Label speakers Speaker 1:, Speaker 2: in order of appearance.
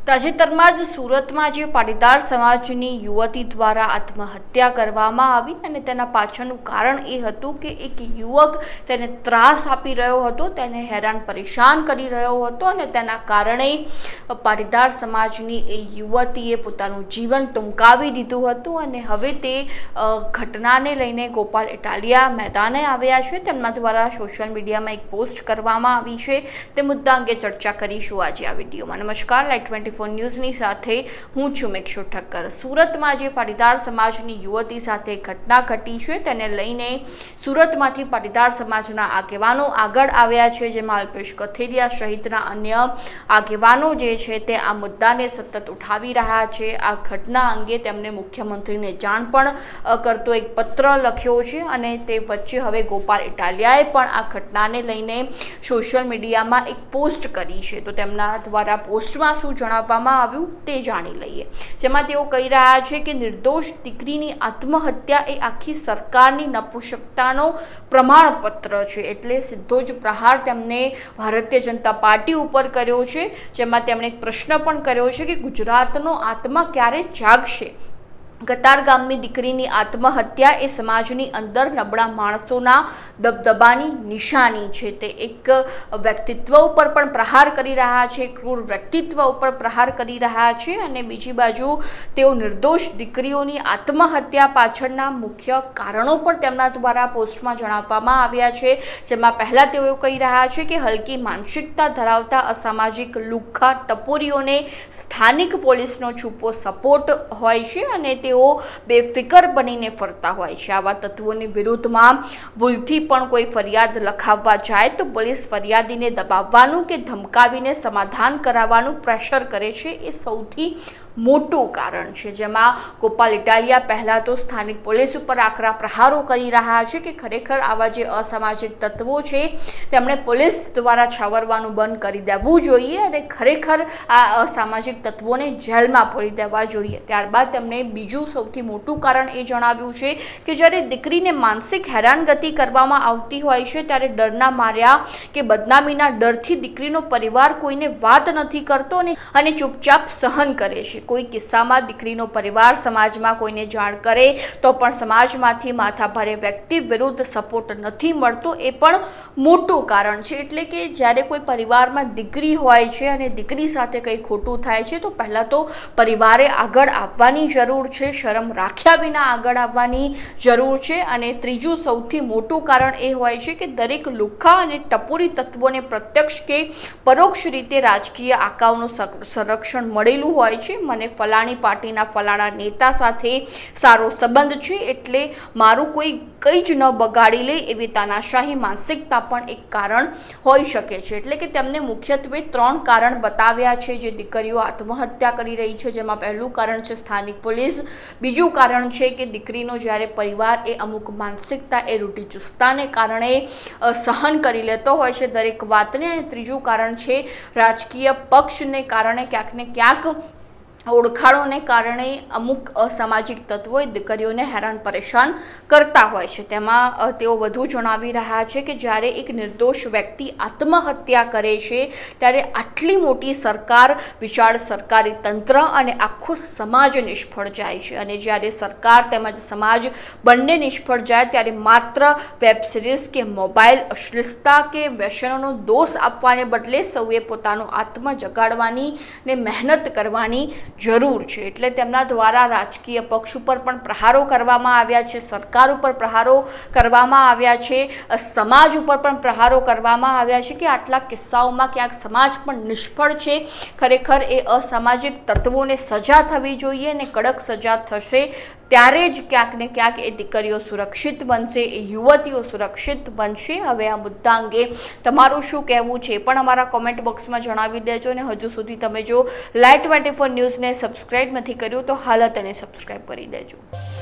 Speaker 1: તાજેતરમાં જ સુરતમાં જે પાટીદાર સમાજની યુવતી દ્વારા આત્મહત્યા કરવામાં આવી અને તેના પાછળનું કારણ એ હતું કે એક યુવક તેને ત્રાસ આપી રહ્યો હતો, તેને હેરાન પરેશાન કરી રહ્યો હતો અને તેના કારણે પાટીદાર સમાજની એ યુવતીએ પોતાનું જીવન ટૂંકાવી દીધું હતું અને હવે તે ઘટનાને લઈને ગોપાલ ઇટાલિયા મેદાને આવ્યા છે। તેમના દ્વારા સોશિયલ મીડિયામાં એક પોસ્ટ કરવામાં આવી છે, તે મુદ્દા અંગે ચર્ચા કરીશું આજે આ વિડીયોમાં। નમસ્કાર, લાઈટ ન્યૂઝની સાથે હું છું મેક્ષુ ઠક્કર। સુરતમાં જે પાટીદાર સમાજની યુવતી સાથે ઘટના ઘટી છે તેને લઈને સુરતમાંથી પાટીદાર સમાજના આગેવાનો આગળ આવ્યા છે, જેમાં અલ્પેશ કથિરિયા સહિતના અન્ય આગેવાનો જે છે તે આ મુદ્દાને સતત ઉઠાવી રહ્યા છે। આ ઘટના અંગે તેમને મુખ્યમંત્રીને જાણ પણ કરતો એક પત્ર લખ્યો છે અને તે વચ્ચે હવે ગોપાલ ઇટાલિયાએ પણ આ ઘટનાને લઈને સોશિયલ મીડિયામાં એક પોસ્ટ કરી છે। તો તેમના દ્વારા પોસ્ટમાં શું જણાવવામાં આવ્યું તે જાણી લઈએ, જેમાં તેઓ કહી રહ્યા છે કે નિર્દોષ દીકરીની આત્મહત્યા એ આખી સરકારની નપુંસકતાનો પ્રમાણપત્ર છે। એટલે સીધો જ પ્રહાર તેમને ભારતીય જનતા પાર્ટી ઉપર કર્યો છે, જેમાં તેમણે એક પ્રશ્ન પણ કર્યો છે કે ગુજરાતનો આત્મા ક્યારે જાગશે। કતારગામની દીકરીની આત્મહત્યા એ સમાજની અંદર નબળા માણસોના દબદબાની નિશાની છે। તે એક વ્યક્તિત્વ ઉપર પણ પ્રહાર કરી રહ્યા છે, ક્રૂર વ્યક્તિત્વ ઉપર પ્રહાર કરી રહ્યા છે અને બીજી બાજુ તેઓ નિર્દોષ દીકરીઓની આત્મહત્યા પાછળના મુખ્ય કારણો પણ તેમના દ્વારા પોસ્ટમાં જણાવવામાં આવ્યા છે, જેમાં પહેલાં તેઓ એવું કહી રહ્યા છે કે હલકી માનસિકતા ધરાવતા અસામાજિક લુખ્ખા ટપોરીઓને સ્થાનિક પોલીસનો છૂપો સપોર્ટ હોય છે અને તેઓ બેફિકર બનીને ફરતા હોય છે। આવા તત્વોની વિરુદ્ધમાં ભૂલથી પણ કોઈ ફરિયાદ લખાવવા જાય તો પોલીસ ફરિયાદીને દબાવવાનું કે ધમકાવીને સમાધાન કરાવવાનું પ્રેશર કરે છે, એ સૌથી મોટું કારણ છે। જેમાં ગોપાલ ઇટાલિયા પહેલાં તો સ્થાનિક પોલીસ ઉપર આકરા પ્રહારો કરી રહ્યા છે કે ખરેખર આવા જે અસામાજિક તત્વો છે તેમણે પોલીસ દ્વારા છાવરવાનું બંધ કરી દેવું જોઈએ અને ખરેખર આ અસામાજિક તત્વોને જેલમાં પૂરી દેવા જોઈએ। ત્યારબાદ તેમણે બીજું સૌથી મોટું કારણ એ જણાવ્યું છે કે જ્યારે દીકરીને માનસિક હેરાનગતિ કરવામાં આવતી હોય છે ત્યારે ડરના માર્યા કે બદનામીના ડરથી દીકરીનો પરિવાર કોઈને વાત નથી કરતો અને ચૂપચાપ સહન કરે છે। કોઈ કિસ્સામાં દીકરીનો પરિવાર સમાજમાં કોઈને જાણ કરે તો પણ સમાજમાંથી માથાભારે વ્યક્તિ વિરુદ્ધ સપોર્ટ નથી મળતો, એ પણ મોટું કારણ છે। એટલે કે જ્યારે કોઈ પરિવારમાં દીકરી હોય છે અને દીકરી સાથે કંઈ ખોટું થાય છે તો પહેલાં તો પરિવારે આગળ આવવાની જરૂર છે, શરમ રાખ્યા વિના આગળ આવવાની જરૂર છે। અને ત્રીજું સૌથી મોટું કારણ એ હોય છે કે દરેક લુખ્ખા અને ટપોરી તત્વોને પ્રત્યક્ષ કે પરોક્ષ રીતે રાજકીય આકાઓનું સંરક્ષણ મળેલું હોય છે। મને ફલાણી પાર્ટીના ફલાણા નેતા સાથે સારો સંબંધ છે એટલે મારું કોઈ કંઈ જ ન બગાડી લે એવી તાનાશાહી માનસિકતા પણ એક કારણ હોઈ શકે છે। એટલે કે તેમને મુખ્યત્વે 3 કારણ બતાવ્યા છે જે દીકરીઓ આત્મહત્યા કરી રહી છે, જેમાં પહેલું કારણ છે સ્થાનિક પોલીસ, બીજું કારણ છે કે દીકરીનો જ્યારે પરિવાર એ અમુક માનસિકતા એ રૂઢિચુસ્તતાને કારણે સહન કરી લેતો હોય છે દરેક વાતને, અને ત્રીજું કારણ છે રાજકીય પક્ષને કારણે ક્યાંક ને ક્યાંક ઓળખાણોને કારણે અમુક અસામાજિક તત્વોએ દીકરીઓને હેરાન પરેશાન કરતા હોય છે। તેમાં તેઓ વધુ જણાવી રહ્યા છે કે જ્યારે એક નિર્દોષ વ્યક્તિ આત્મહત્યા કરે છે ત્યારે આટલી મોટી સરકાર, વિશાળ સરકારી તંત્ર અને આખો સમાજ નિષ્ફળ જાય છે અને જ્યારે સરકાર તેમજ સમાજ બંને નિષ્ફળ જાય ત્યારે માત્ર વેબ સિરીઝ કે મોબાઈલ અશ્લીલતા કે વ્યસનોનો દોષ આપવાને બદલે સૌએ પોતાનો આત્મા જગાડવાની ને મહેનત કરવાની જરૂર છે। એટલે તેમના દ્વારા રાજકીય પક્ષ ઉપર પણ પ્રહારો કરવામાં આવ્યા છે, સરકાર ઉપર પ્રહારો કરવામાં આવ્યા છે, સમાજ ઉપર પણ પ્રહારો કરવામાં આવ્યા છે કે આટલા કિસ્સાઓમાં ક્યાંક સમાજ પણ નિષ્ફળ છે। ખરેખર એ અસામાજિક તત્વોને સજા થવી જોઈએ અને કડક સજા થશે ત્યારે જ ક્યાંક ને ક્યાંક એ દીકરીઓ સુરક્ષિત બનશે, એ યુવતીઓ સુરક્ષિત બનશે। હવે આ મુદ્દા અંગે તમારું શું કહેવું છે પણ અમારા કોમેન્ટ બોક્સમાં જણાવી દેજો અને હજુ સુધી તમે જો લાઈટ 24 ન્યૂઝને સબસ્ક્રાઈબ નથી કર્યું તો હાલ તેને સબસ્ક્રાઈબ કરી દેજો।